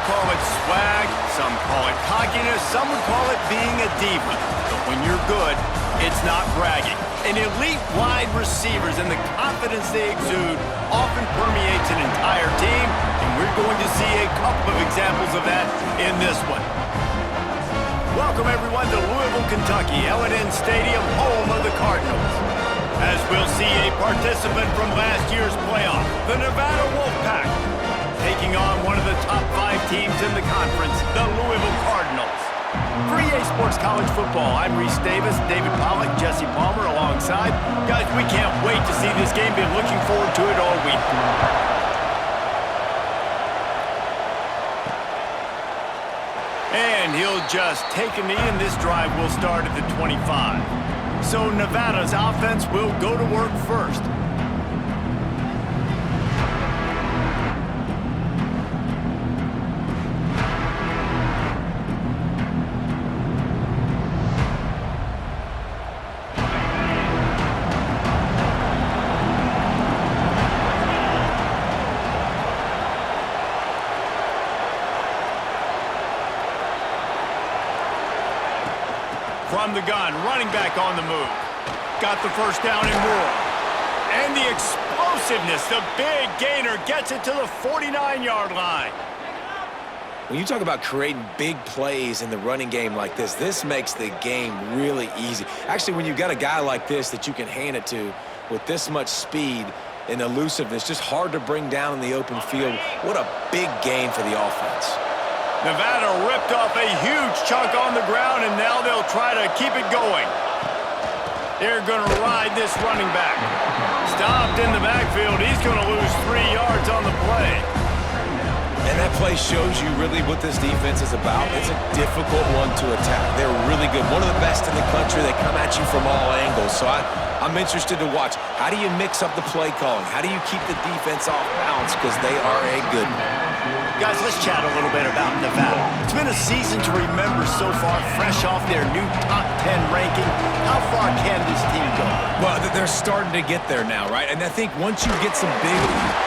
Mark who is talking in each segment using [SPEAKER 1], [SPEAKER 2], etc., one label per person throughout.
[SPEAKER 1] call it swag, some call it cockiness, some would call it being a diva. But when you're good, it's not bragging. And elite wide receivers and the confidence they exude often permeates an entire team, and we're going to see a couple of examples of that in this one. Welcome, everyone, to Louisville, Kentucky, L&N Stadium, home of the Cardinals. As we'll see a participant from last year's playoff, the Nevada Wolfpack, taking on one of the top 5 teams in the conference, the Louisville Cardinals. For EA Sports College Football, I'm Reese Davis, David Pollack, Jesse Palmer alongside. Guys, we can't wait to see this game. Been looking forward to it all week. And he'll just take a knee, and this drive will start at the 25. So Nevada's offense will go to work first. From the gun, running back on the move. Got the first down and more. And the explosiveness, the big gainer gets it to the 49-yard line.
[SPEAKER 2] When you talk about creating big plays in the running game like this makes the game really easy. Actually, when you've got a guy like this that you can hand it to with this much speed and elusiveness, just hard to bring down in the open field, what a big gain for the offense.
[SPEAKER 1] Nevada ripped off a huge chunk on the ground, and now they'll try to keep it going. They're going to ride this running back. Stopped in the backfield. He's going to lose 3 yards on the play.
[SPEAKER 2] And that play shows you really what this defense is about. It's a difficult one to attack. They're really good. One of the best in the country. They come at you from all angles. So I'm interested to watch. How do you mix up the play calling? How do you keep the defense off balance? Because they are a good one.
[SPEAKER 1] Guys, let's chat a little bit about Nevada. It's been a season to remember so far, fresh off their new top 10 ranking. How far can this team go?
[SPEAKER 2] Well, they're starting to get there now, right? And I think once you get some big...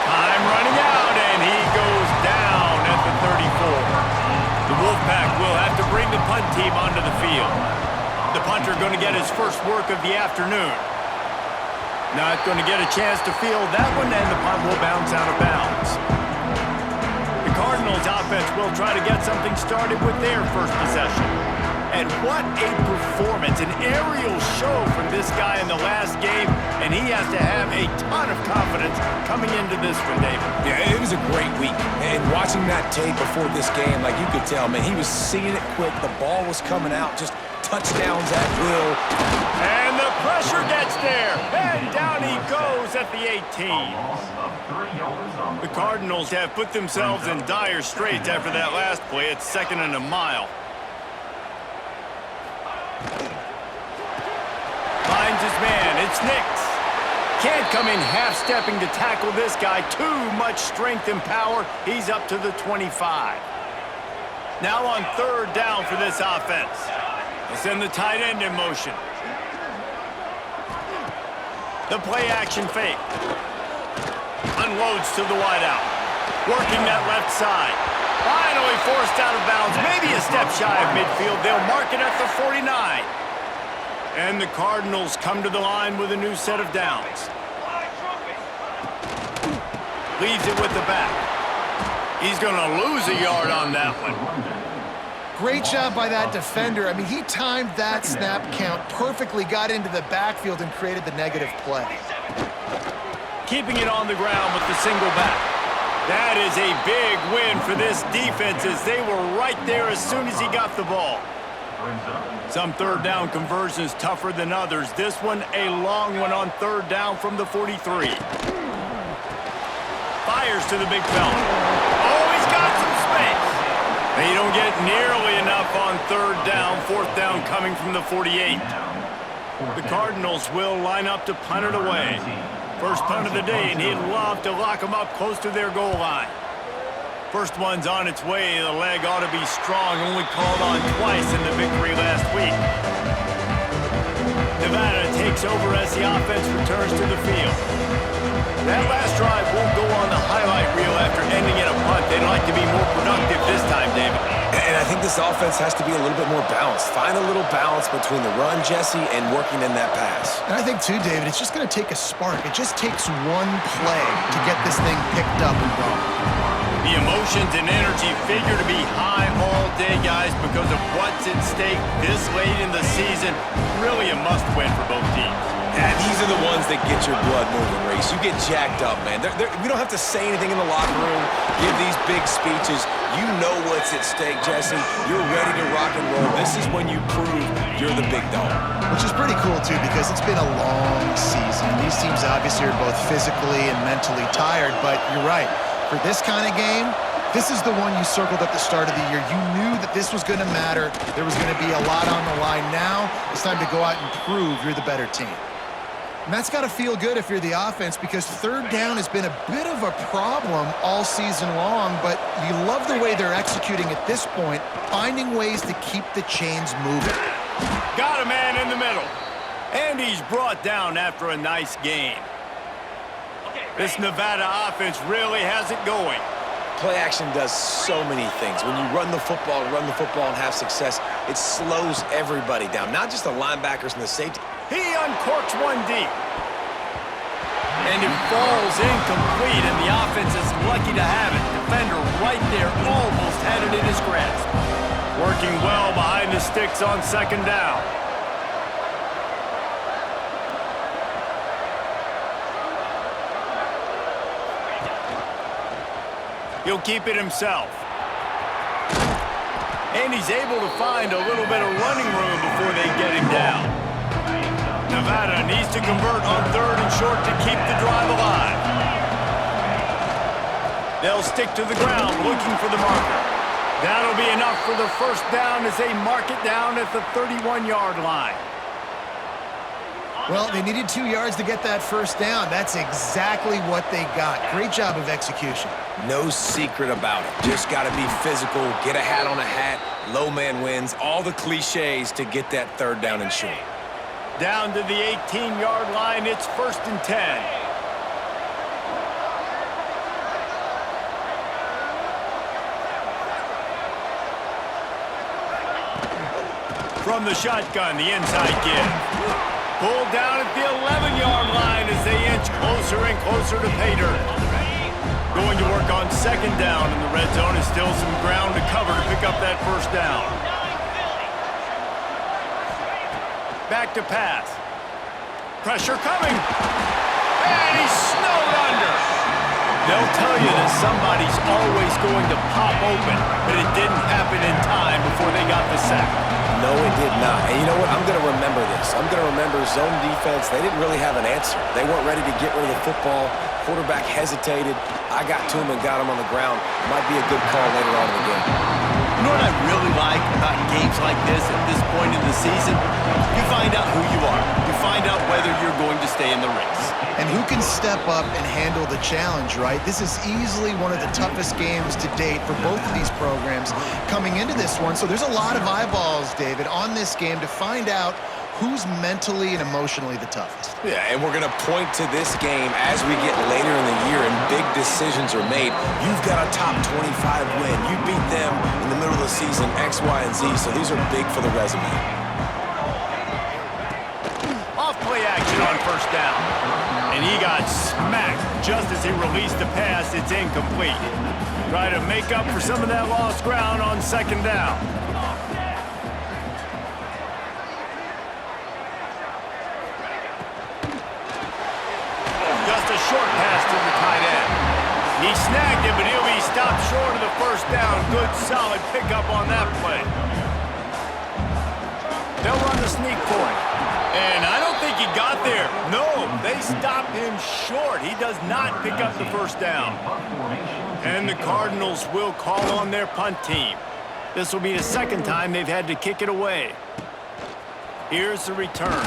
[SPEAKER 1] Time running out, and he goes down at the 34. The Wolfpack will have to bring the punt team onto the field. The punter going to get his first work of the afternoon. Not going to get a chance to field that one, and the punt will bounce out of bounds. Cardinals offense will try to get something started with their first possession. And what a performance, an aerial show from this guy in the last game, and he has to have a ton of confidence coming into this one, David.
[SPEAKER 2] Yeah, it was a great week. And watching that tape before this game, like you could tell, man, he was seeing it quick. The ball was coming out, just touchdowns at will.
[SPEAKER 1] And the pressure gets there, and down he goes at the 18. The Cardinals have put themselves in dire straits after that last play. It's 2nd and a mile. Finds his man. It's Nix. Can't come in half-stepping to tackle this guy. Too much strength and power. He's up to the 25. Now on 3rd down for this offense. They send the tight end in motion. The play-action fake. Unloads to the wideout. Working that left side. Finally forced out of bounds. Maybe a step shy of midfield. They'll mark it at the 49. And the Cardinals come to the line with a new set of downs. Leaves it with the back. He's going to lose a yard on that one.
[SPEAKER 3] Great job by that defender. I mean, he timed that snap count perfectly, got into the backfield, and created the negative play.
[SPEAKER 1] Keeping it on the ground with the single back. That is a big win for this defense, as they were right there as soon as he got the ball. Some 3rd down conversions tougher than others. This one, a long one on 3rd down from the 43. Fires to the big fella. Oh, he's got some space. They don't get nearly enough on 3rd down. 4th down coming from the 48. The Cardinals will line up to punt it away. First punt of the day, and he'd love to lock them up close to their goal line. First one's on its way. The leg ought to be strong. Only called on twice in the victory last week. Nevada takes takes over as the offense returns to the field. That last drive won't go on the highlight reel after ending in a punt. They'd like to be more productive this time, David.
[SPEAKER 2] And I think this offense has to be a little bit more balanced. Find a little balance between the run, Jesse, and working in that pass.
[SPEAKER 3] And I think, too, David, it's just going to take a spark. It just takes one play to get this thing picked up and going.
[SPEAKER 1] The emotions and energy figure to be high all day, guys, because of what's at stake this late in the season. Really a must-win for both teams.
[SPEAKER 2] And these are the ones that get your blood moving, Reese. You get jacked up, man. We don't have to say anything in the locker room, give these big speeches. You know what's at stake, Jesse. You're ready to rock and roll. This is when you prove you're the big dog.
[SPEAKER 3] Which is pretty cool, too, because it's been a long season. These teams obviously are both physically and mentally tired, but you're right. For this kind of game, this is the one you circled at the start of the year. You knew that this was going to matter. There was going to be a lot on the line. Now it's time to go out and prove you're the better team. And that's got to feel good if you're the offense, because third down has been a bit of a problem all season long, but you love the way they're executing at this point, finding ways to keep the chains moving.
[SPEAKER 1] Got a man in the middle. And he's brought down after a nice gain. This Nevada offense really has it going.
[SPEAKER 2] Play action does so many things. When you run the football and have success, it slows everybody down, not just the linebackers and the safety.
[SPEAKER 1] He uncorks one deep. And it falls incomplete, and the offense is lucky to have it. Defender right there almost had it in his grasp. Working well behind the sticks on second down. He'll keep it himself. And he's able to find a little bit of running room before they get him down. Nevada needs to convert on third and short to keep the drive alive. They'll stick to the ground looking for the marker. That'll be enough for the first down as they mark it down at the 31-yard line.
[SPEAKER 3] Well, they needed 2 yards to get that first down. That's exactly what they got. Great job of execution.
[SPEAKER 2] No secret about it. Just got to be physical, get a hat on a hat, low man wins, all the cliches to get that third down and short.
[SPEAKER 1] Down to the 18-yard line, it's 1st and 10. From the shotgun, the inside give. Pulled down at the 11-yard line as they inch closer and closer to pay dirt. Going to work on second down, and the red zone is still some ground to cover to pick up that first down. Back to pass. Pressure coming. And he's snowed under. They'll tell you that somebody's always going to pop open, but it didn't happen in time before they got the sack.
[SPEAKER 2] No, it did not. And you know what? I'm going to remember this. I'm going to remember zone defense. They didn't really have an answer. They weren't ready to get rid of the football. Quarterback hesitated. I got to him and got him on the ground. Might be a good call later on in the game.
[SPEAKER 1] You know what I really like about games like this at this point in the season? You find out who you are. You find out whether you're going to stay in the race.
[SPEAKER 3] And who can step up and handle the challenge, right? This is easily one of the toughest games to date for both of these programs coming into this one. So there's a lot of eyeballs, David, on this game to find out who's mentally and emotionally the toughest.
[SPEAKER 2] Yeah, and we're going to point to this game as we get later in the year and big decisions are made. You've got a top 25 win. You beat them in the middle of the season, X, Y, and Z, so these are big for the resume.
[SPEAKER 1] Off play action on first down. And he got smacked just as he released the pass. It's incomplete. Try to make up for some of that lost ground on second down. Just a short pass to the tight end. He snagged it, but he'll be stopped short of the first down. Good, solid pickup on that play. They'll run the sneak for it. And I don't think he got there. No, they stop him short. He does not pick up the first down. And the Cardinals will call on their punt team. This will be the second time they've had to kick it away. Here's the return.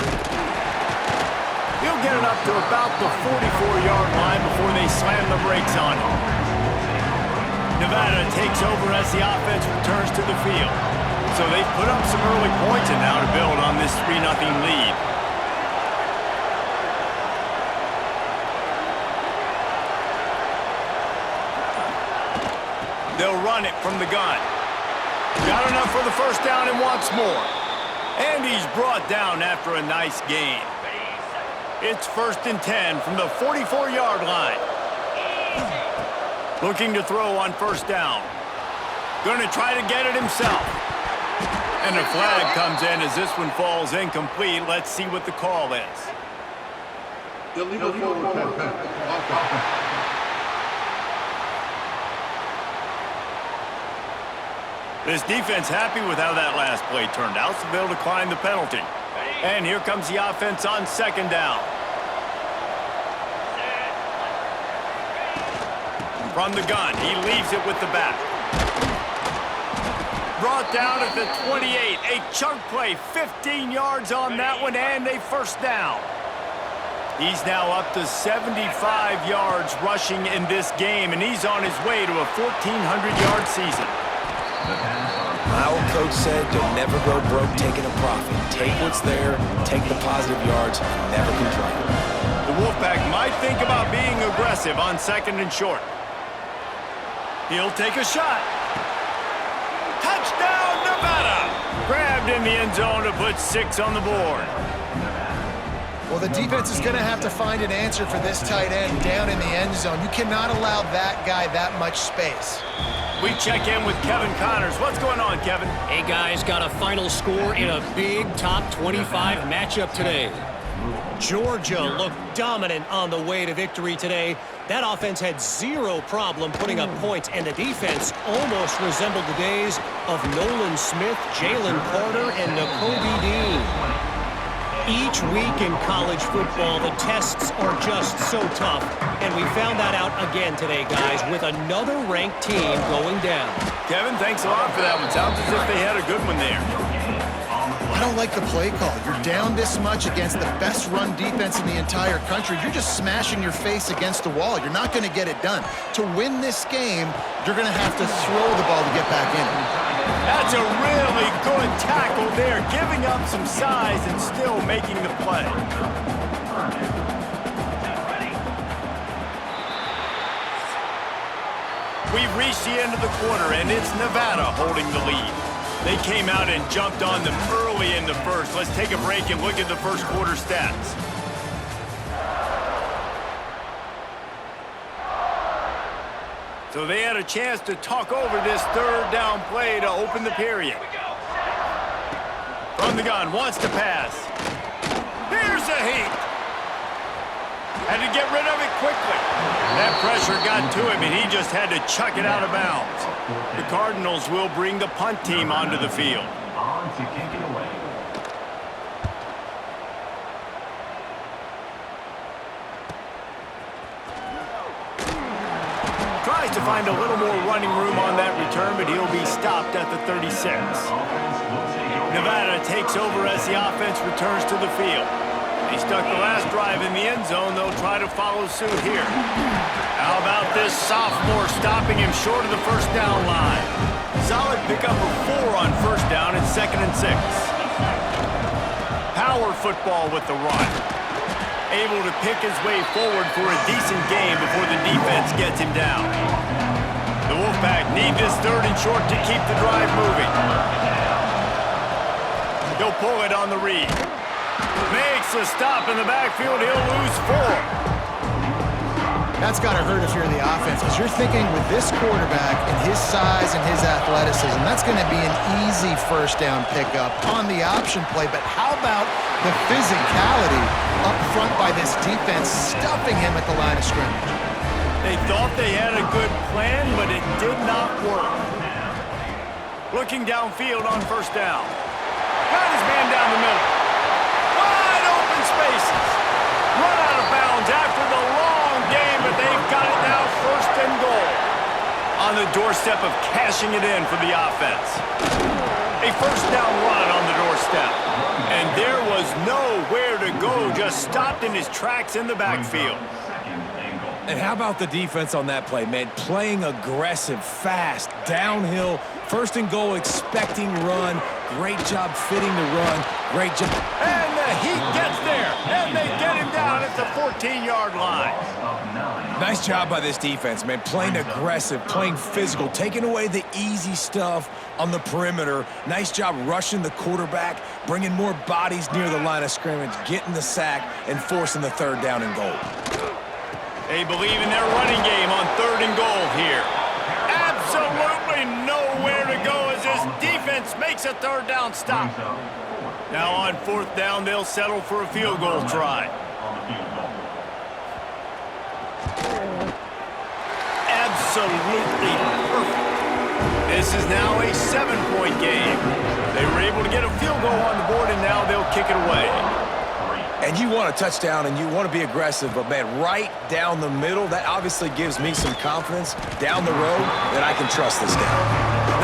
[SPEAKER 1] He'll get it up to about the 44-yard line before they slam the brakes on him. Nevada takes over as the offense returns to the field. So they've put up some early points and now to build on this 3-0 lead. They'll run it from the gun. Got enough for the first down and wants more. And he's brought down after a nice gain. It's 1st and 10 from the 44-yard line. Looking to throw on first down. Going to try to get it himself. And a flag comes in as this one falls incomplete. Let's see what the call is.
[SPEAKER 4] Illegal forward pass.
[SPEAKER 1] This defense happy with how that last play turned out, so they'll decline the penalty. And here comes the offense on 2nd down. From the gun, he leaves it with the back. Brought down at the 28. A chunk play, 15 yards on that one, and a first down. He's now up to 75 yards rushing in this game, and he's on his way to a 1,400-yard season.
[SPEAKER 2] My old coach said, "Don't never go broke taking a profit. Take what's there, take the positive yards, and never complain."
[SPEAKER 1] The Wolfpack might think about being aggressive on 2nd and short. He'll take a shot. Touchdown, Nevada! Grabbed in the end zone to put 6 on the board.
[SPEAKER 3] Well, the defense is going to have to find an answer for this tight end down in the end zone. You cannot allow that guy that much space.
[SPEAKER 1] We check in with Kevin Connors. What's going on, Kevin?
[SPEAKER 5] Hey, guys, got a final score in a big top 25 matchup today. Georgia looked dominant on the way to victory today. That offense had zero problem putting up points, and the defense almost resembled the days of Nolan Smith, Jalen Carter, and Nakobe Dean. Each week in college football, the tests are just so tough, and we found that out again today, guys, with another ranked team going down.
[SPEAKER 1] Kevin, thanks a lot for that one. Sounds as if they had a good one there.
[SPEAKER 3] I don't like the play call. You're down this much against the best run defense in the entire country. You're just smashing your face against the wall. You're not going to get it done. To win this game, you're going to have to throw the ball to get back in it.
[SPEAKER 1] That's a really good tackle there, giving up some size and still making the play. We've reached the end of the quarter, and it's Nevada holding the lead. They came out and jumped on them early in the first. Let's take a break and look at the first quarter stats. So they had a chance to talk over this 3rd down play to open the period. From the gun, wants to pass. Here's a heat. Had to get rid of it quickly. That pressure got to him, and he just had to chuck it out of bounds. The Cardinals will bring the punt team onto the field. Tries to find a little more running room on that return, but he'll be stopped at the 36. Nevada takes over as the offense returns to the field. They stuck the last drive in the end zone. They'll try to follow suit here. How about this sophomore stopping him short of the first down line? Solid pickup of 4 on first down and 2nd and 6. Power football with the run. Able to pick his way forward for a decent game before the defense gets him down. The Wolfpack need this 3rd and short to keep the drive moving. He'll pull it on the read. Makes a stop in the backfield. He'll lose 4.
[SPEAKER 3] That's got to hurt if you're the offense, because you're thinking with this quarterback and his size and his athleticism, that's going to be an easy first down pickup on the option play. But how about the physicality up front by this defense, stuffing him at the line of scrimmage?
[SPEAKER 1] They thought they had a good plan, but it did not work. Looking downfield on first down. Got his man down the middle. Wide open spaces. Run out of bounds after the long game, but they've got it now 1st and goal. On the doorstep of cashing it in for the offense. A first down run on the doorstep. And there was nowhere to go, just stopped in his tracks in the backfield.
[SPEAKER 2] And how about the defense on that play, man? Playing aggressive, fast, downhill, 1st and goal, expecting run. Great job fitting the run. Great job.
[SPEAKER 1] And the Heat gets there, and they get him down at the 14-yard line.
[SPEAKER 2] Nice job by this defense, man. Playing aggressive, playing physical, taking away the easy stuff on the perimeter. Nice job rushing the quarterback, bringing more bodies near the line of scrimmage, getting the sack, and forcing the third down and goal.
[SPEAKER 1] They believe in their running game on 3rd and goal here. Absolutely nowhere to go as this defense makes a 3rd down stop. Now on 4th down, they'll settle for a field goal try. Absolutely perfect. This is now a 7-point game. They were able to get a field goal on the board, and now they'll kick it away.
[SPEAKER 2] And you want a touchdown, and you want to be aggressive, but, man, right down the middle, that obviously gives me some confidence down the road that I can trust this down.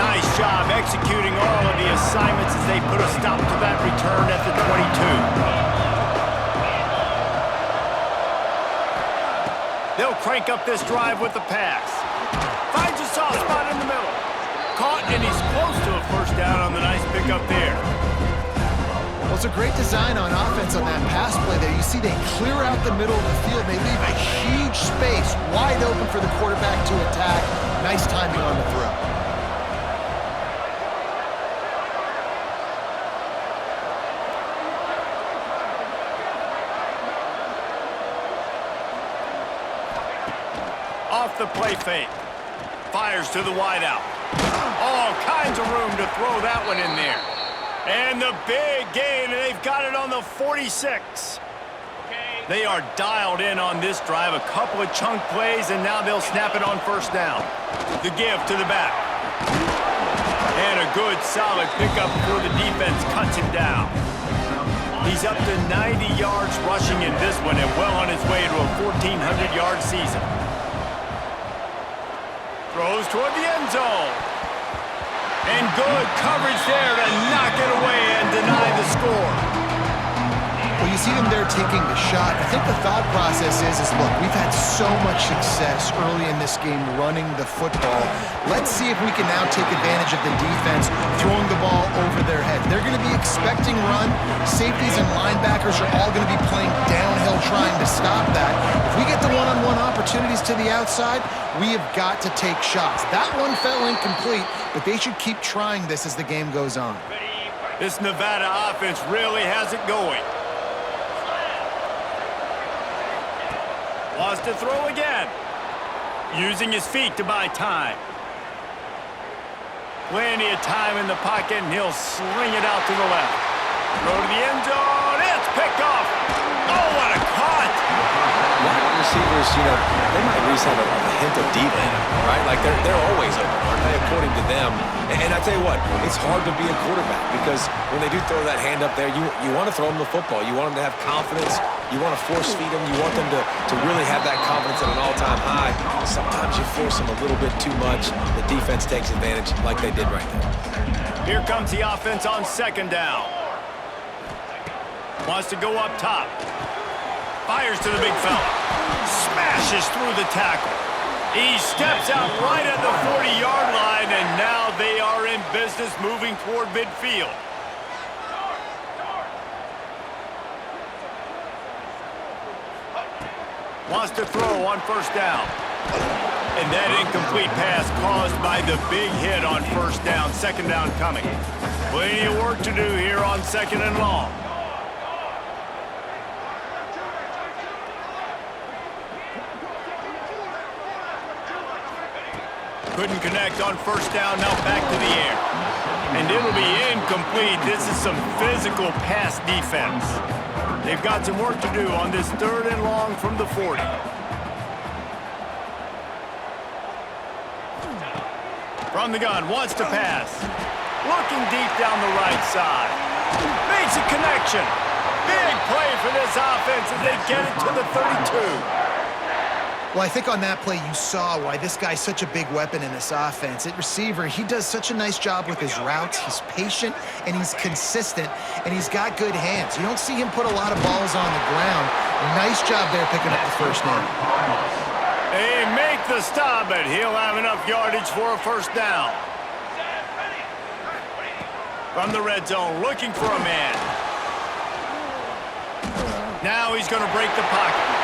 [SPEAKER 1] Nice job executing all of the assignments as they put a stop to that return at the 22. They'll crank up this drive with the pass. Finds a soft spot in the middle. Caught, and he's close to a 1st down on the nice pickup there.
[SPEAKER 3] Well, it's a great design on offense on that pass play there. You see they clear out the middle of the field. They leave a huge space wide open for the quarterback to attack. Nice timing on the throw.
[SPEAKER 1] Off the play fake. Fires to the wideout. All kinds of room to throw that one in there. And the big gain, and they've got it on the 46. They are dialed in on this drive. A couple of chunk plays, and now they'll snap it on 1st down. The give to the back. And a good, solid pickup before the defense cuts him down. He's up to 90 yards rushing in this one and well on his way to a 1,400-yard season. Throws toward the end zone. And good coverage there to knock it away and deny the score.
[SPEAKER 3] Well, you see them there taking the shot. I think the thought process is look, we've had so much success early in this game running the football. Let's see if we can now take advantage of the defense throwing the ball over their head. They're going to be expecting run. Safeties and linebackers are all going to be playing downhill trying to stop that. If we get the one-on-one opportunities to the outside, we have got to take shots. That one fell incomplete, but they should keep trying this as the game goes on.
[SPEAKER 1] This Nevada offense really has it going. Wants to throw again. Using his feet to buy time. Plenty of time in the pocket, and he'll sling it out to the left. Throw to the end zone. It's picked off. Oh, what a cut!
[SPEAKER 2] Wide receivers, they might at least have a hint of deep in them, right? Like, they're always open, aren't they, according to them? And I tell you what, it's hard to be a quarterback because when they do throw that hand up there, you want to throw them the football. You want them to have confidence. You want to force feed them. You want them to really have that confidence at an all-time high. Sometimes you force them a little bit too much. The defense takes advantage like they did right there.
[SPEAKER 1] Here comes the offense on 2nd down. Wants to go up top. Fires to the big fella. Smashes through the tackle. He steps out right at the 40-yard line, and now they are in business moving toward midfield. Wants to throw on 1st down. And that incomplete pass caused by the big hit on 1st down. 2nd down coming. Plenty of work to do here on 2nd and long. Couldn't connect on 1st down, now back to the air. And it'll be incomplete. This is some physical pass defense. They've got some work to do on this 3rd and long from the 40. From the gun, wants to pass. Looking deep down the right side. Makes a connection. Big play for this offense as they get it to the 32.
[SPEAKER 3] Well, I think on that play you saw why this guy's such a big weapon in this offense. At receiver, he does such a nice job with his routes. He's patient, and he's consistent, and he's got good hands. You don't see him put a lot of balls on the ground. Nice job there picking up the 1st down.
[SPEAKER 1] They make the stop, but he'll have enough yardage for a 1st down. From the red zone, looking for a man. Now he's going to break the pocket.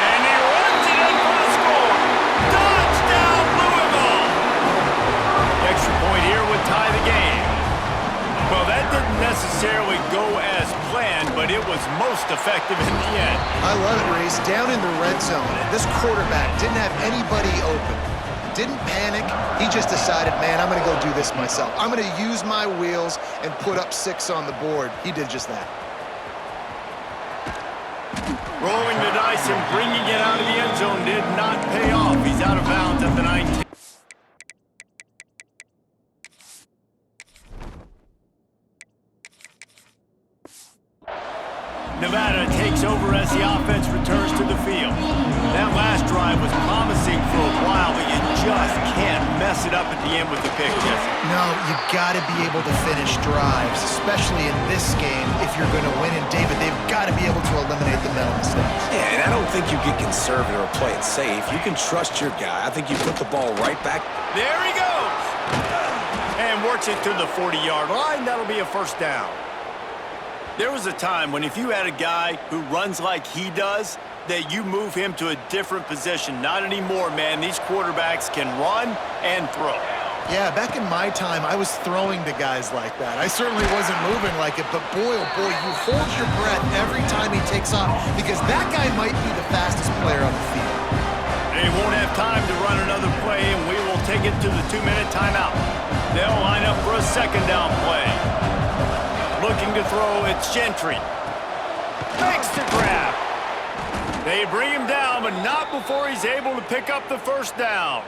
[SPEAKER 1] And he runs it in but it was most effective in the end.
[SPEAKER 3] I love it, Reese. Down in the red zone, this quarterback didn't have anybody open. Didn't panic. He just decided, man, I'm going to go do this myself. I'm going to use my wheels and put up 6 on the board. He did just that.
[SPEAKER 1] Rolling the dice and bringing it out of the end zone did not pay off. He's out of bounds at the 19. Nevada takes over as the offense returns to the field. That last drive was promising for a while, but you just can't mess it up at the end with the pick, Jesse.
[SPEAKER 3] No, you got to be able to finish drives, especially in this game if you're going to win. And David, they've got to be able to eliminate the mental mistakes.
[SPEAKER 2] Yeah, and I don't think you get conservative or play it safe. You can trust your guy. I think you put the ball right back.
[SPEAKER 1] There he goes! And works it to the 40-yard line. That'll be a first down. There was a time when if you had a guy who runs like he does, that you move him to a different position. Not anymore, man. These quarterbacks can run and throw.
[SPEAKER 3] Yeah, back in my time, I was throwing to guys like that. I certainly wasn't moving like it, but boy, oh boy, you hold your breath every time he takes off because that guy might be the fastest player on the field.
[SPEAKER 1] They won't have time to run another play, and we will take it to the 2-minute timeout. They'll line up for a second down play. Looking to throw, it's Gentry. Makes the grab. They bring him down, but not before he's able to pick up the first down.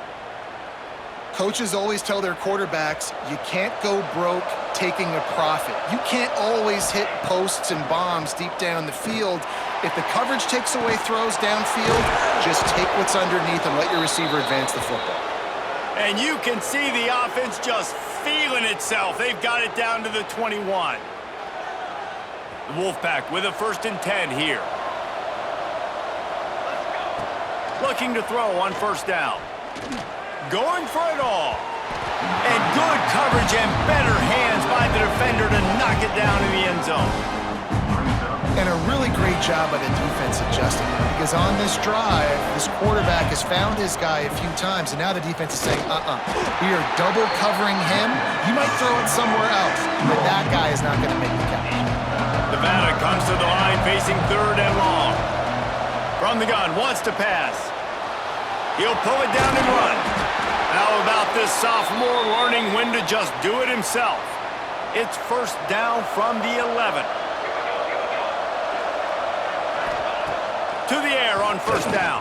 [SPEAKER 3] Coaches always tell their quarterbacks, you can't go broke taking a profit. You can't always hit posts and bombs deep down the field. If the coverage takes away throws downfield, just take what's underneath and let your receiver advance the football.
[SPEAKER 1] And you can see the offense just feeling itself. They've got it down to the 21. The Wolfpack with a 1st and 10 here. Looking to throw on first down. Going for it all. And good coverage and better hands by the defender to knock it down in the end zone.
[SPEAKER 3] And a really great job by the defense adjusting there because on this drive, this quarterback has found his guy a few times, and now the defense is saying, we are double covering him. You might throw it somewhere else, but that guy is not going to make the catch.
[SPEAKER 1] Nevada comes to the line facing 3rd and long. From the gun, wants to pass. He'll pull it down and run. How about this sophomore learning when to just do it himself? It's first down from the 11. To the air on first down.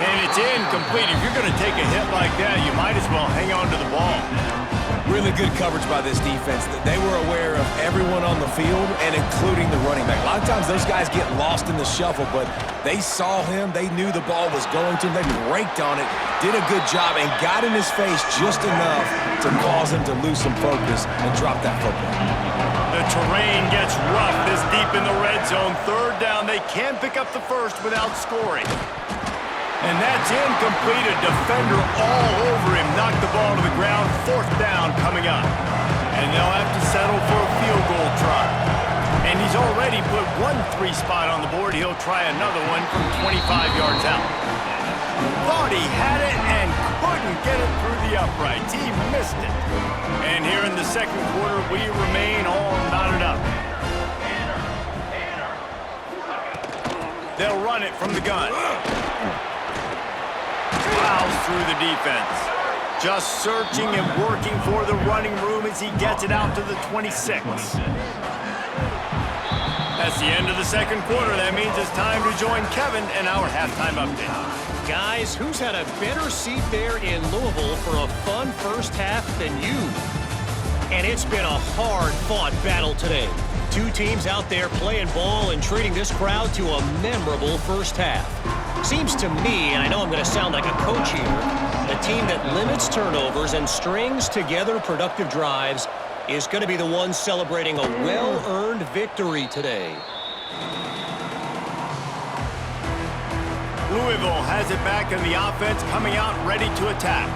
[SPEAKER 1] And it's incomplete. If you're going to take a hit like that, you might as well hang on to the ball.
[SPEAKER 2] Really good coverage by this defense. They were aware of everyone on the field and including the running back. A lot of times those guys get lost in the shuffle, but they saw him. They knew the ball was going to him. They braked on it, did a good job, and got in his face just enough to cause him to lose some focus and drop that football.
[SPEAKER 1] The terrain gets rough this deep in the red zone. 3rd down. They can pick up the first without scoring. And that's incomplete. A defender all over him. Knocked the ball to the ground. 4th down coming up. And they'll have to settle for a field goal try. And he's already put 1 3-spot on the board. He'll try another one from 25 yards out. Thought he had it and couldn't get it through the uprights. He missed it. And here in the second quarter, we remain all knotted up. They'll run it from the gun. Plows through the defense. Just searching and working for the running room as he gets it out to the 26. That's the end of the second quarter. That means it's time to join Kevin and our halftime update.
[SPEAKER 5] Guys, who's had a better seat there in Louisville for a fun first half than you? And it's been a hard-fought battle today. 2 teams out there playing ball and treating this crowd to a memorable first half. Seems to me, and I know I'm going to sound like a coach here, a team that limits turnovers and strings together productive drives is going to be the one celebrating a well-earned victory today.
[SPEAKER 1] Louisville has it back in the offense, coming out ready to attack.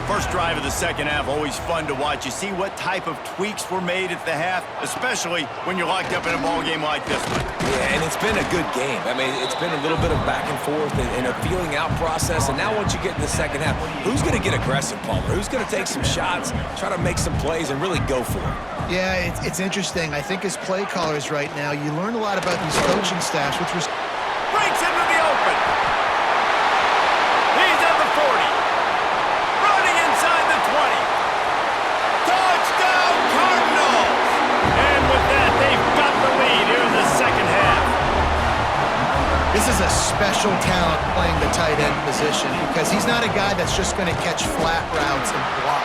[SPEAKER 1] First drive of the second half, always fun to watch. You see what type of tweaks were made at the half, especially when you're locked up in a ball game like this one.
[SPEAKER 2] Yeah, and it's been a good game. I mean, it's been a little bit of back and forth and a feeling out process. And now once you get in the second half, who's going to get aggressive, Palmer? Who's going to take some shots, try to make some plays, and really go for it?
[SPEAKER 3] Yeah, it's interesting. I think as play callers right now, you learn a lot about these coaching staffs, which was...
[SPEAKER 1] Breaks into the open. He's at the 40. Running inside the 20. Touchdown, Cardinals! And with that, they've got the lead here in the second half.
[SPEAKER 3] This is a special talent playing the tight end position because he's not a guy that's just going to catch flat routes and block.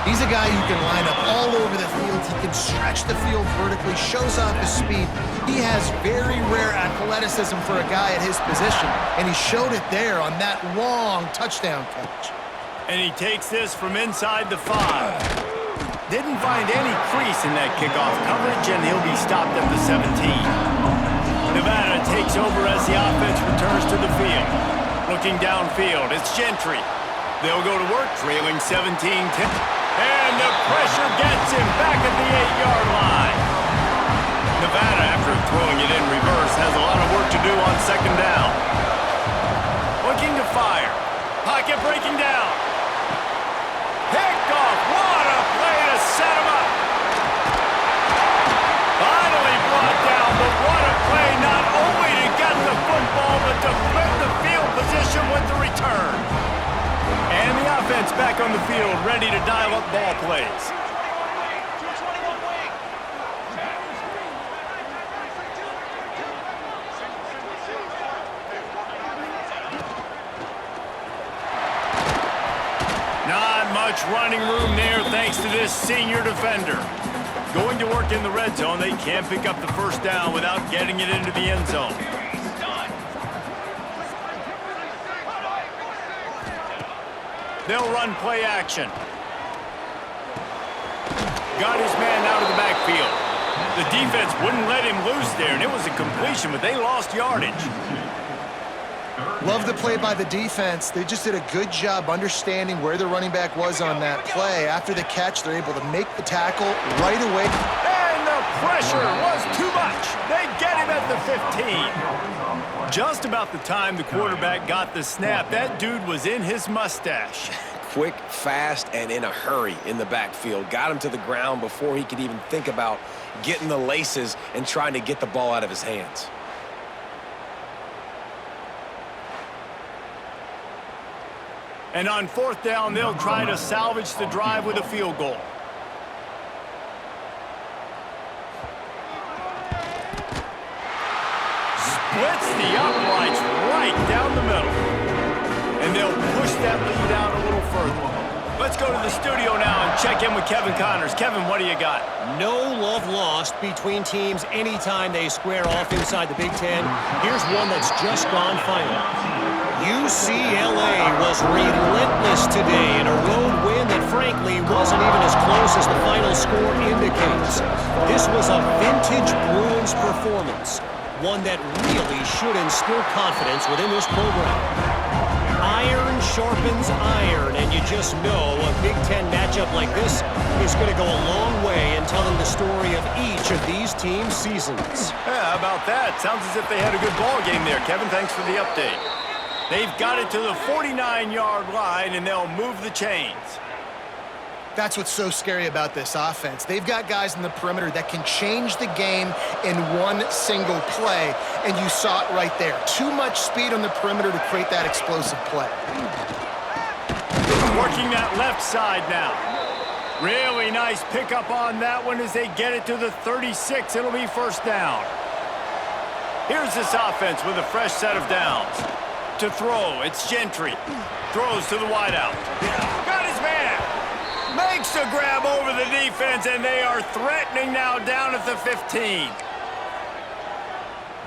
[SPEAKER 3] He's a guy you can line up all over the field. He can stretch the field vertically, shows off his speed. He has very rare athleticism for a guy at his position, and he showed it there on that long touchdown catch.
[SPEAKER 1] And he takes this from inside the 5. Didn't find any crease in that kickoff coverage, and he'll be stopped at the 17. Nevada takes over as the offense returns to the field. Looking downfield, it's Gentry. They'll go to work, trailing 17-10. And the pressure gets him back at the 8-yard line. Nevada, after throwing it in reverse, has a lot of work to do on second down. Looking to fire. Pocket breaking down. Picked off. What a play to set him up. Finally brought down, but what a play not only to get the football, but to flip the field position with the return. And the offense back on the field, ready to dial up ball plays. Not much running room there thanks to this senior defender. Going to work in the red zone, they can't pick up the first down without getting it into the end zone. They'll run play action. Got his man out of the backfield. The defense wouldn't let him loose there, and it was a completion, but they lost yardage.
[SPEAKER 3] Love the play by the defense. They just did a good job understanding where the running back was on that play. After the catch, they're able to make the tackle right away.
[SPEAKER 1] And the pressure was too much. They get him at the 15. Just about the time the quarterback got the snap, that dude was in his mustache.
[SPEAKER 2] Quick, fast, and in a hurry in the backfield. Got him to the ground before he could even think about getting the laces and trying to get the ball out of his hands.
[SPEAKER 1] And on fourth down, they'll try to salvage the drive with a field goal. Splits the uprights right down the middle. And they'll push that lead out a little further. Let's go to the studio now and check in with Kevin Connors. Kevin, what do you got?
[SPEAKER 5] No love lost between teams anytime they square off inside the Big Ten. Here's one that's just gone final. UCLA was relentless today in a road win that frankly wasn't even as close as the final score indicates. This was a vintage Bruins performance, one that really should instill confidence within this program. Iron sharpens iron, and you just know a Big Ten matchup like this is going to go a long way in telling the story of each of these teams' seasons.
[SPEAKER 1] Yeah, how about that? Sounds as if they had a good ball game there. Kevin, thanks for the update. They've got it to the 49-yard line, and they'll move the chains.
[SPEAKER 3] That's what's so scary about this offense. They've got guys in the perimeter that can change the game in one single play, and you saw it right there. Too much speed on the perimeter to create that explosive play.
[SPEAKER 1] Working that left side now. Really nice pickup on that one as they get it to the 36. It'll be first down. Here's this offense with a fresh set of downs. To throw, it's Gentry. Throws to the wideout. Got his man. Makes a grab over the defense, and they are threatening now down at the 15.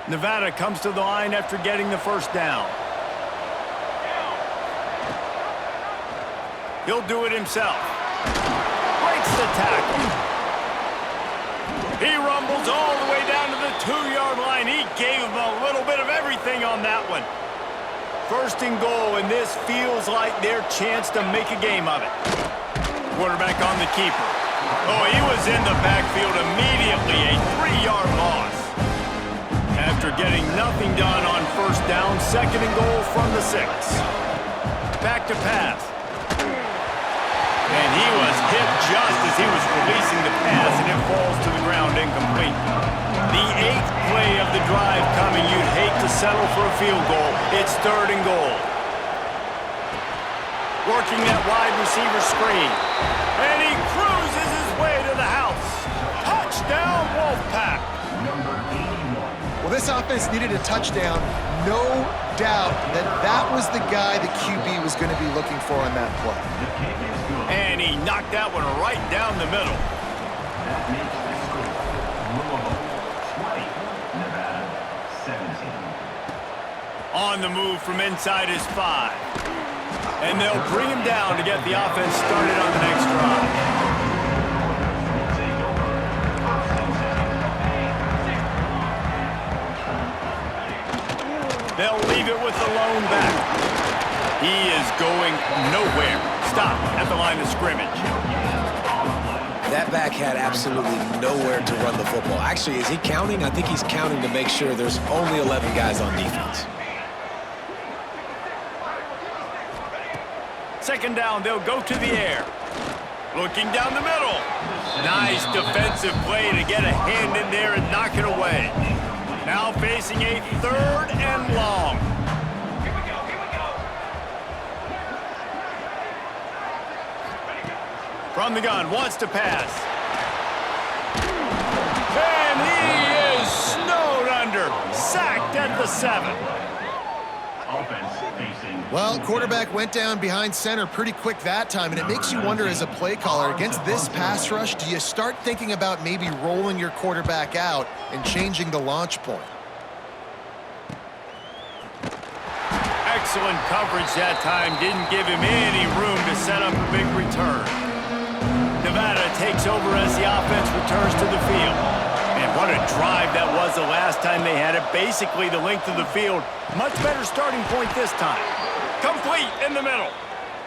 [SPEAKER 1] Nevada comes to the line after getting the first down. He'll do it himself. Breaks the tackle. He rumbles all the way down to the 2-yard line. He gave him a little bit of everything on that one. First and goal, and this feels like their chance to make a game of it. Quarterback on the keeper. Oh, he was in the backfield immediately, a 3-yard loss. After getting nothing done on first down, second and goal from the 6. Back to pass. And he was hit just as he was releasing the pass, and it falls to the ground incomplete. The 8th play of the drive coming. You'd hate to settle for a field goal. It's 3rd and goal. Working that wide receiver screen. And he cruises his way to the house. Touchdown, Wolfpack.
[SPEAKER 3] Well, this offense needed a touchdown. No doubt that was the guy the QB was going to be looking for on that play.
[SPEAKER 1] And he knocked that one right down the middle.
[SPEAKER 6] That makes the score Louisville 20, Nevada 17.
[SPEAKER 1] On the move from inside his 5. And they'll bring him down to get the offense started on the next drive. They'll leave it with the lone back. He is going nowhere. Stop at the line of scrimmage.
[SPEAKER 2] That back had absolutely nowhere to run the football. Actually, is he counting? I think he's counting to make sure there's only 11 guys on defense.
[SPEAKER 1] 2nd down, they'll go to the air. Looking down the middle. Nice defensive play to get a hand in there and knock it away. Now facing a 3rd and long. From the gun, wants to pass. And he is snowed under. Sacked at the 7.
[SPEAKER 3] Well, quarterback went down behind center pretty quick that time, and it makes you wonder as a play caller, against this pass rush, do you start thinking about maybe rolling your quarterback out and changing the launch point?
[SPEAKER 1] Excellent coverage that time. Didn't give him any room to set up a big return. Nevada takes over as the offense returns to the field. And what a drive that was the last time they had it. Basically the length of the field. Much better starting point this time. Complete in the middle.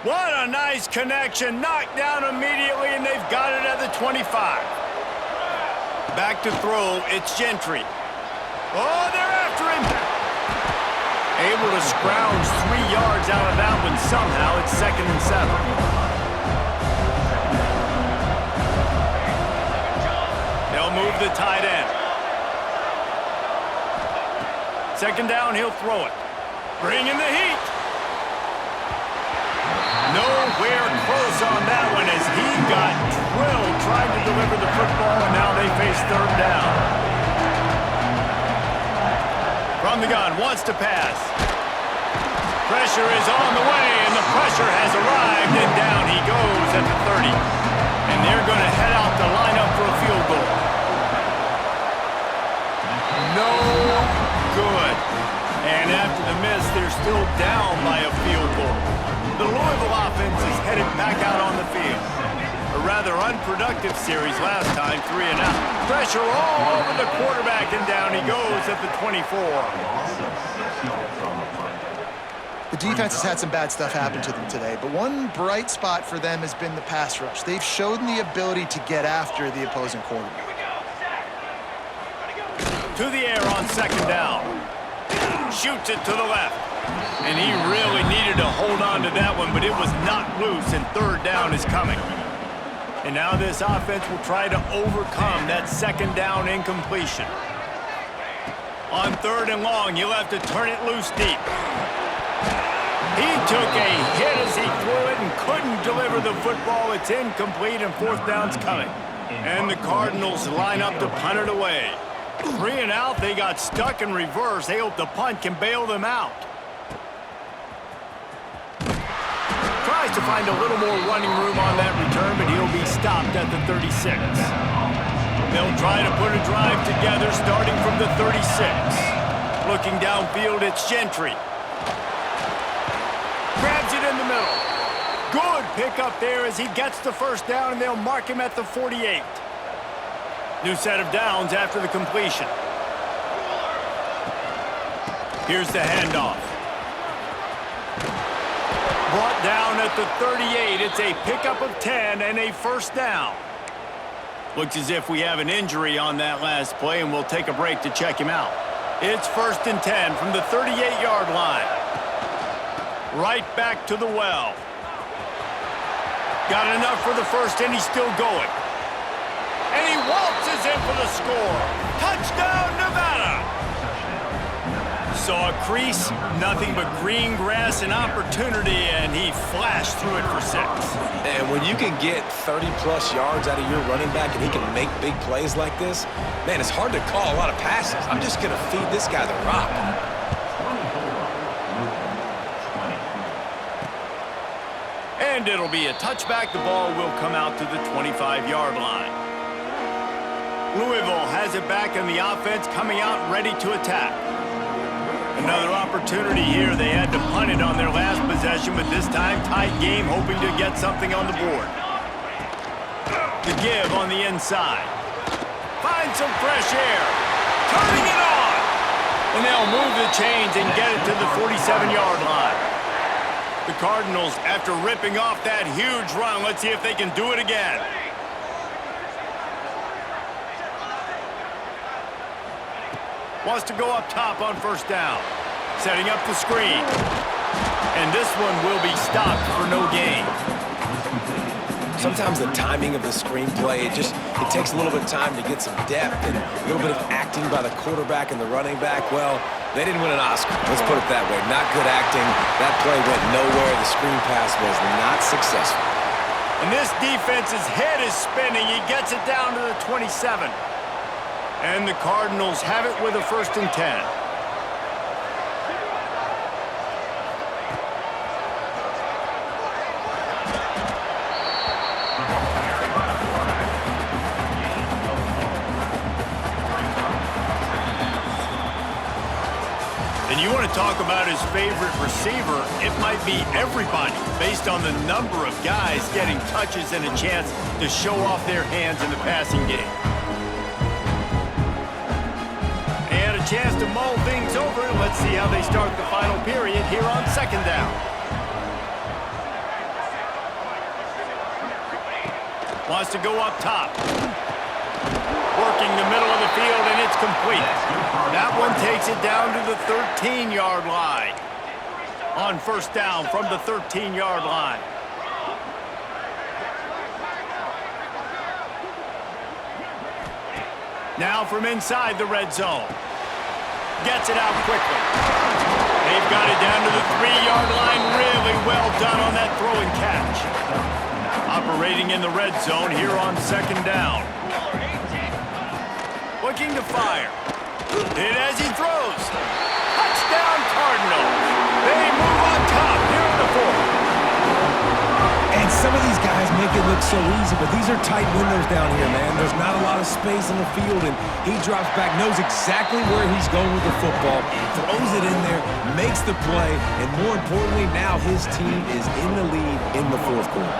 [SPEAKER 1] What a nice connection. Knocked down immediately, and they've got it at the 25. Back to throw. It's Gentry. Oh, they're after him. Able to scrounge 3 yards out of that one somehow. It's 2nd and 7. They'll move the tight end. 2nd down, he'll throw it. Bringing the heat. Nowhere close on that one as he got drilled trying to deliver the football, and now they face 3rd down. From the gun, wants to pass. Pressure is on the way, and the pressure has arrived, and down he goes at the 30. And they're going to head out to line up for a field goal. No good. And after the miss, they're still down by a field goal. The Louisville offense is headed back out on the field. A rather unproductive series last time, 3 and out. Pressure all over the quarterback, and down he goes at the 24.
[SPEAKER 3] The defense has had some bad stuff happen to them today, but one bright spot for them has been the pass rush. They've shown the ability to get after the opposing quarterback.
[SPEAKER 1] To the air on 2nd down. Shoots it to the left. And he really needed to hold on to that one, but it was knocked loose, and 3rd down is coming. And now this offense will try to overcome that 2nd down incompletion. On 3rd and long, you'll have to turn it loose deep. He took a hit as he threw it and couldn't deliver the football. It's incomplete, and 4th down's coming. And the Cardinals line up to punt it away. 3 and out, they got stuck in reverse. They hope the punt can bail them out. Tries to find a little more running room on that return, but he'll be stopped at the 36. They'll try to put a drive together starting from the 36. Looking downfield, it's Gentry. Grabs it in the middle. Good pickup there as he gets the 1st down, and they'll mark him at the 48. New set of downs after the completion. Here's the handoff. Brought down at the 38. It's a pickup of 10 and a 1st down. Looks as if we have an injury on that last play, and we'll take a break to check him out. It's 1st and 10 from the 38-yard line. Right back to the well. Got enough for the first, and he's still going. And he waltzes in for the score. Touchdown, Nevada! Saw a crease, nothing but green grass and opportunity, and he flashed through it for 6.
[SPEAKER 2] And when you can get 30-plus yards out of your running back and he can make big plays like this, man, it's hard to call a lot of passes. I'm just going to feed this guy the rock.
[SPEAKER 1] And it'll be a touchback. The ball will come out to the 25-yard line. Louisville has it back in the offense, coming out ready to attack. Another opportunity here. They had to punt it on their last possession, but this time tight game, hoping to get something on the board. The give on the inside. Find some fresh air. Turning it on. And they'll move the chains and get it to the 47-yard line. The Cardinals, after ripping off that huge run, let's see if they can do it again. Wants to go up top on first down. Setting up the screen. And this one will be stopped for no gain.
[SPEAKER 2] Sometimes the timing of the screenplay, it takes a little bit of time to get some depth and a little bit of acting by the quarterback and the running back. Well, they didn't win an Oscar. Let's put it that way. Not good acting. That play went nowhere. The screen pass was not successful.
[SPEAKER 1] And this defense's head is spinning. He gets it down to the 27. And the Cardinals have it with a 1st and 10. And you want to talk about his favorite receiver, it might be everybody based on the number of guys getting touches and a chance to show off their hands in the passing game. Chance to mull things over. Let's see how they start the final period here on 2nd down. Wants to go up top. Working the middle of the field, and it's complete. That one takes it down to the 13-yard line. On 1st down from the 13-yard line. Now from inside the red zone. Gets it out quickly. They've got it down to the 3-yard line. Really well done on that throw and catch. Operating in the red zone here on 2nd down. Looking to fire. Hit as he throws. Touchdown Cardinals. They move on top here in the 4th.
[SPEAKER 2] And some of these guys make it look so easy, but these are tight windows down here, man. There's not a lot of space in the field, and he drops back, knows exactly where he's going with the football, throws it in there, makes the play, and more importantly, now his team is in the lead in the 4th quarter.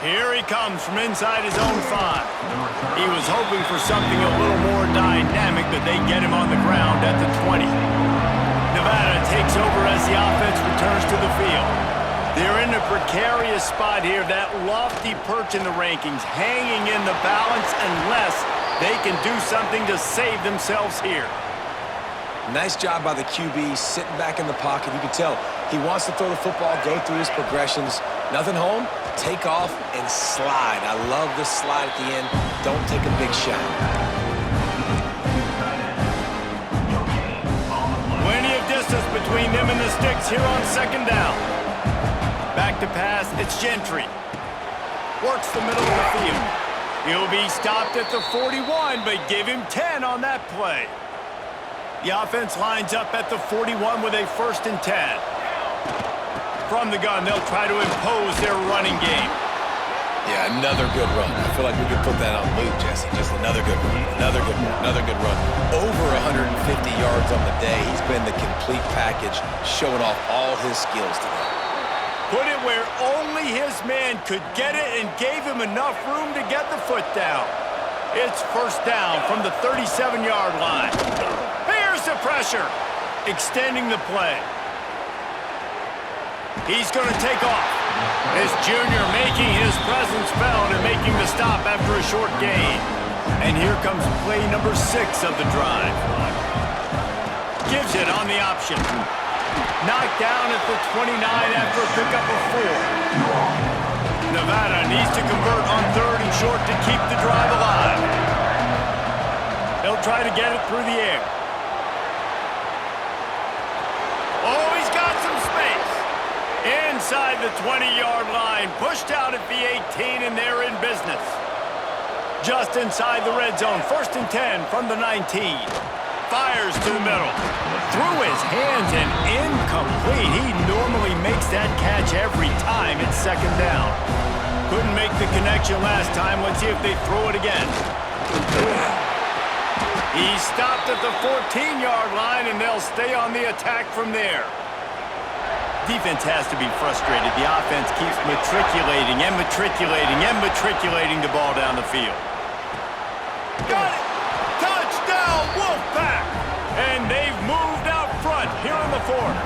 [SPEAKER 1] Here he comes from inside his own 5. He was hoping for something a little more dynamic, but they get him on the ground at the 20. Nevada takes over as the offense returns to the field. They're in a precarious spot here, that lofty perch in the rankings, hanging in the balance unless they can do something to save themselves here.
[SPEAKER 2] Nice job by the QB, sitting back in the pocket. You can tell he wants to throw the football, go through his progressions. Nothing home, take off and slide. I love the slide at the end. Don't take a big shot.
[SPEAKER 1] Plenty of distance between them and the sticks here on 2nd down. Back to pass, it's Gentry. Works the middle of the field. He'll be stopped at the 41, but give him 10 on that play. The offense lines up at the 41 with a 1st and 10. From the gun, they'll try to impose their running game.
[SPEAKER 2] Yeah, another good run. I feel like we could put that on loop, Jesse. Just another good run, another good run, another good run. Over 150 yards on the day. He's been the complete package, showing off all his skills today.
[SPEAKER 1] Put it where only his man could get it and gave him enough room to get the foot down. It's 1st down from the 37-yard line. Here's the pressure, extending the play. He's going to take off. This junior making his presence felt and making the stop after a short gain. And here comes play number 6 of the drive. Gives it on the option. Knocked down at the 29 after a pickup of 4. Nevada needs to convert on 3rd and short to keep the drive alive. They'll try to get it through the air. Oh, he's got some space. Inside the 20-yard line, pushed out at the 18, and they're in business. Just inside the red zone, 1st and 10 from the 19. Fires to the middle. Through his hands and incomplete. He normally makes that catch every time. It's 2nd down. Couldn't make the connection last time. Let's see if they throw it again. He stopped at the 14-yard line, and they'll stay on the attack from there. Defense has to be frustrated. The offense keeps matriculating and matriculating and matriculating the ball down the field. Got it! Touchdown, Wolfpack! And they've moved out front here in the 4th.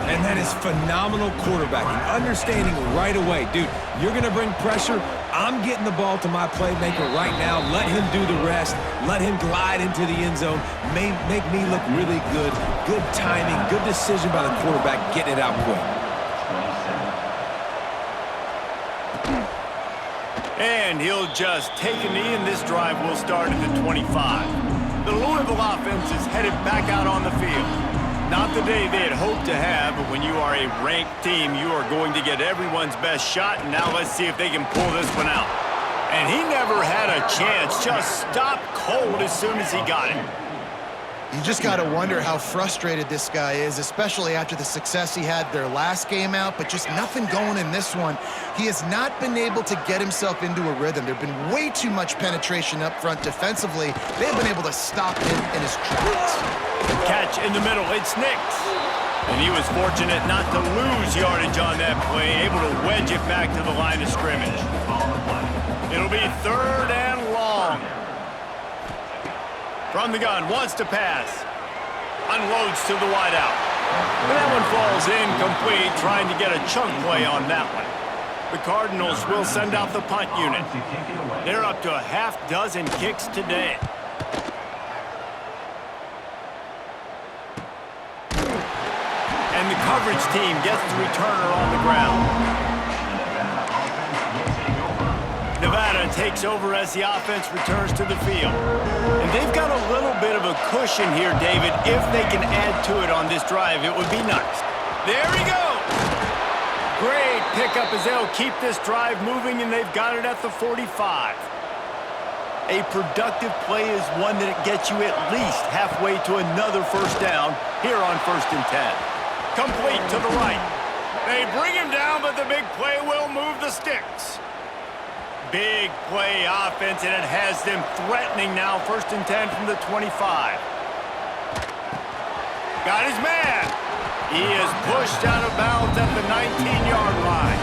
[SPEAKER 2] And that is phenomenal quarterbacking. Understanding right away, dude, you're going to bring pressure. I'm getting the ball to my playmaker right now. Let him do the rest. Let him glide into the end zone. Make me look really good. Good timing, good decision by the quarterback, getting it out quick.
[SPEAKER 1] And he'll just take a knee, and this drive will start at the 25. The Louisville offense is headed back out on the field. Not the day they had hoped to have, but when you are a ranked team, you are going to get everyone's best shot, and now let's see if they can pull this one out. And he never had a chance, just stopped cold as soon as he got it.
[SPEAKER 3] You just got to wonder how frustrated this guy is, especially after the success he had their last game out, but just nothing going in this one. He has not been able to get himself into a rhythm. There have been way too much penetration up front defensively. They've been able to stop him in his tracks.
[SPEAKER 1] Catch in the middle, it's Nix. And he was fortunate not to lose yardage on that play, able to wedge it back to the line of scrimmage. It'll be 3rd and long. From the gun, wants to pass. Unloads to the wideout. And that one falls incomplete, trying to get a chunk play on that one. The Cardinals will send out the punt unit. They're up to a half-dozen kicks today. And the coverage team gets the returner on the ground. Nevada takes over as the offense returns to the field. And they've got a little bit of a cushion here, David. If they can add to it on this drive, it would be nice. There he goes! Great pickup as they'll keep this drive moving, and they've got it at the 45. A productive play is one that gets you at least halfway to another 1st down here on 1st and 10. Complete to the right. They bring him down, but the big play will move the sticks. Big play offense, and it has them threatening now. 1st and 10 from the 25. Got his man. He is pushed out of bounds at the 19-yard line.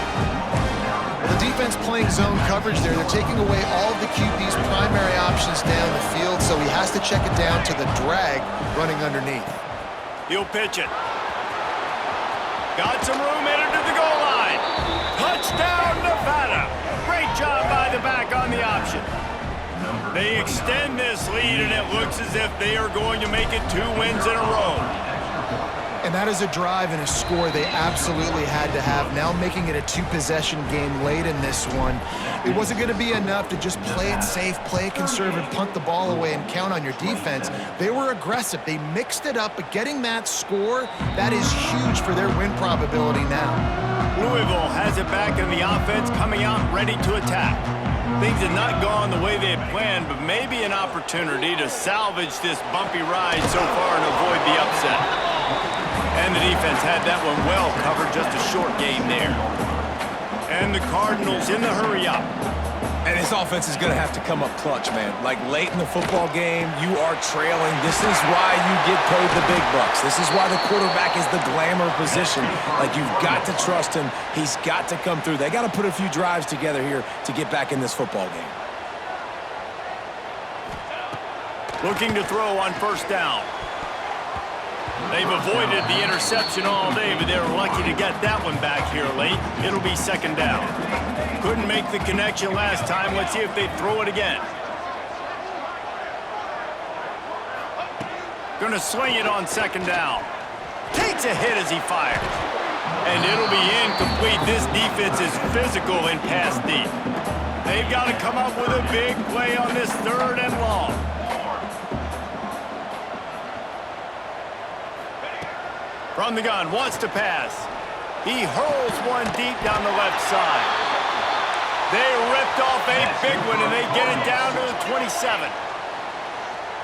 [SPEAKER 3] The defense playing zone coverage there. They're taking away all of the QB's primary options down the field, so he has to check it down to the drag running underneath.
[SPEAKER 1] He'll pitch it. Got some room, headed to the goal line. Touchdown, Nevada. Great job by the back on the option. They extend this lead, and it looks as if they are going to make it 2 wins in a row.
[SPEAKER 3] And that is a drive and a score they absolutely had to have. Now making it a 2-possession game late in this one. It wasn't going to be enough to just play it safe, play it conservative, punt the ball away, and count on your defense. They were aggressive. They mixed it up, but getting that score, that is huge for their win probability now.
[SPEAKER 1] Louisville has it back in the offense, coming out ready to attack. Things have not gone the way they had planned, but maybe an opportunity to salvage this bumpy ride so far and avoid the upset. And the defense had that one well covered, just a short game there. And the Cardinals in the hurry-up.
[SPEAKER 2] And his offense is going to have to come up clutch, man. Like late in the football game, you are trailing. This is why you get paid the big bucks. This is why the quarterback is the glamour position. Like, you've got to trust him. He's got to come through. They got to put a few drives together here to get back in this football game.
[SPEAKER 1] Looking to throw on 1st down. They've avoided the interception all day, but they're lucky to get that one back here late. It'll be 2nd down. Couldn't make the connection last time. Let's see if they throw it again. Gonna swing it on 2nd down. Takes a hit as he fires. And it'll be incomplete. This defense is physical in pass deep. They've got to come up with a big play on this 3rd and long. From the gun, wants to pass. He hurls one deep down the left side. They ripped off a big one, and they get it down to the 27.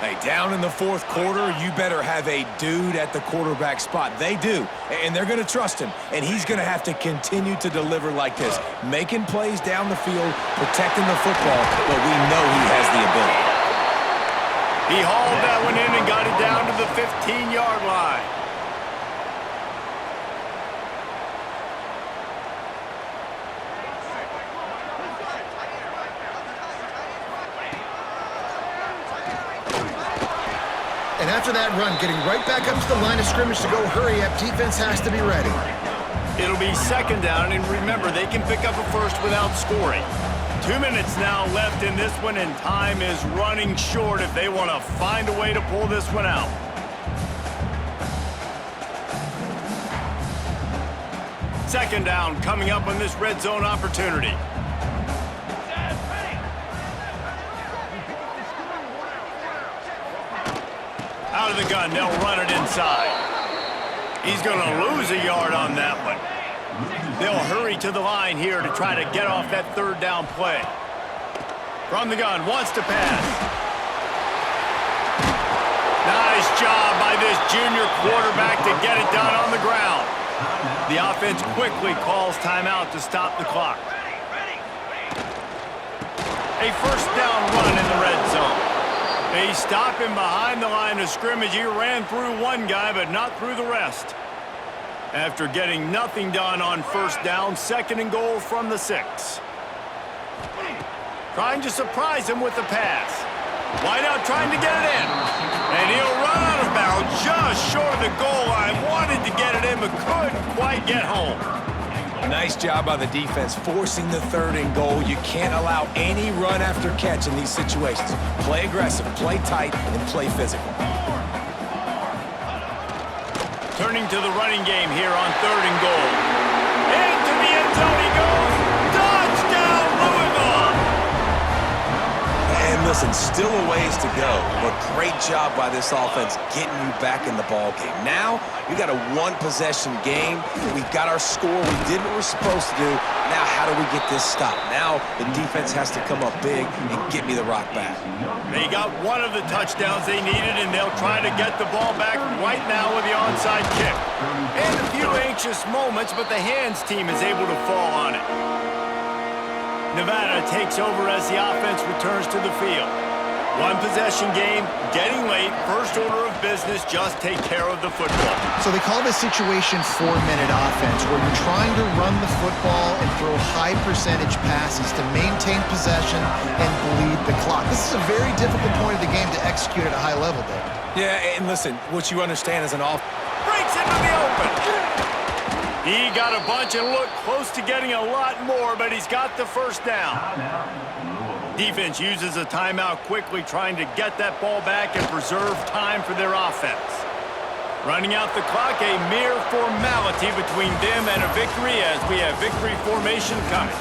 [SPEAKER 2] Hey, down in the 4th quarter, you better have a dude at the quarterback spot. They do, and they're going to trust him, and he's going to have to continue to deliver like this, making plays down the field, protecting the football, but we know he has the ability.
[SPEAKER 1] He hauled that one in and got it down to the 15-yard line.
[SPEAKER 3] And after that run, getting right back up to the line of scrimmage to go hurry up, defense has to be ready.
[SPEAKER 1] It'll be 2nd down, and remember, they can pick up a first without scoring. 2 minutes now left in this one, and time is running short if they want to find a way to pull this one out. Second down coming up on this red zone opportunity. Out of the gun, they'll run it inside. He's going to lose a yard on that one. They'll hurry to the line here to try to get off that 3rd down play. From the gun, wants to pass. Nice job by this junior quarterback to get it done on the ground. The offense quickly calls timeout to stop the clock. A 1st down run in the red zone. They stop him behind the line of scrimmage. He ran through one guy, but not through the rest. After getting nothing done on 1st down, 2nd and goal from the 6. Trying to surprise him with the pass. Wideout trying to get it in. And he'll run out of bounds just short of the goal line. Wanted to get it in, but couldn't quite get home.
[SPEAKER 2] Nice job by the defense forcing the 3rd and goal. You can't allow any run after catch in these situations. Play aggressive, play tight, and play physical.
[SPEAKER 1] Turning to the running game here on 3rd and goal. Into the end zone he goes. Touchdown, Louisville!
[SPEAKER 2] And listen, still a ways to go, but great job by this offense getting you back in the ball game. Now, we got a 1-possession game. We've got our score. We did what we're supposed to do. Now, how do we get this stopped? Now, the defense has to come up big and get me the rock back.
[SPEAKER 1] They got one of the touchdowns they needed, and they'll try to get the ball back right now with the onside kick. And a few anxious moments, but the hands team is able to fall on it. Nevada takes over as the offense returns to the field. 1-possession game, getting late, first order of business, just take care of the football.
[SPEAKER 3] So they call this situation 4-minute offense, where you're trying to run the football and throw high-percentage passes to maintain possession and bleed the clock. This is a very difficult point of the game to execute at a high level, David.
[SPEAKER 2] Yeah, and listen, what you understand is an off.
[SPEAKER 1] Breaks into the open. He got a bunch and looked close to getting a lot more, but he's got the 1st down. Defense uses a timeout quickly, trying to get that ball back and preserve time for their offense. Running out the clock, a mere formality between them and a victory as we have victory formation coming.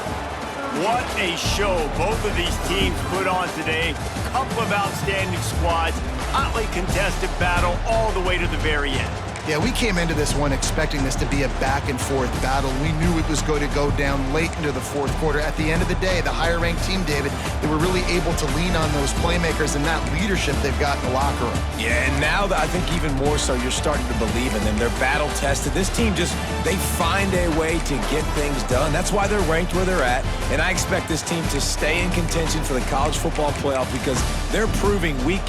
[SPEAKER 1] What a show both of these teams put on today. Couple of outstanding squads, hotly contested battle all the way to the very end.
[SPEAKER 3] Yeah, we came into this one expecting this to be a back-and-forth battle. We knew it was going to go down late into the 4th quarter. At the end of the day, the higher-ranked team, David, they were really able to lean on those playmakers and that leadership they've got in the locker room.
[SPEAKER 2] Yeah, and now I think even more so, you're starting to believe in them. They're battle-tested. This team they find a way to get things done. That's why they're ranked where they're at, and I expect this team to stay in contention for the college football playoff because they're proving week in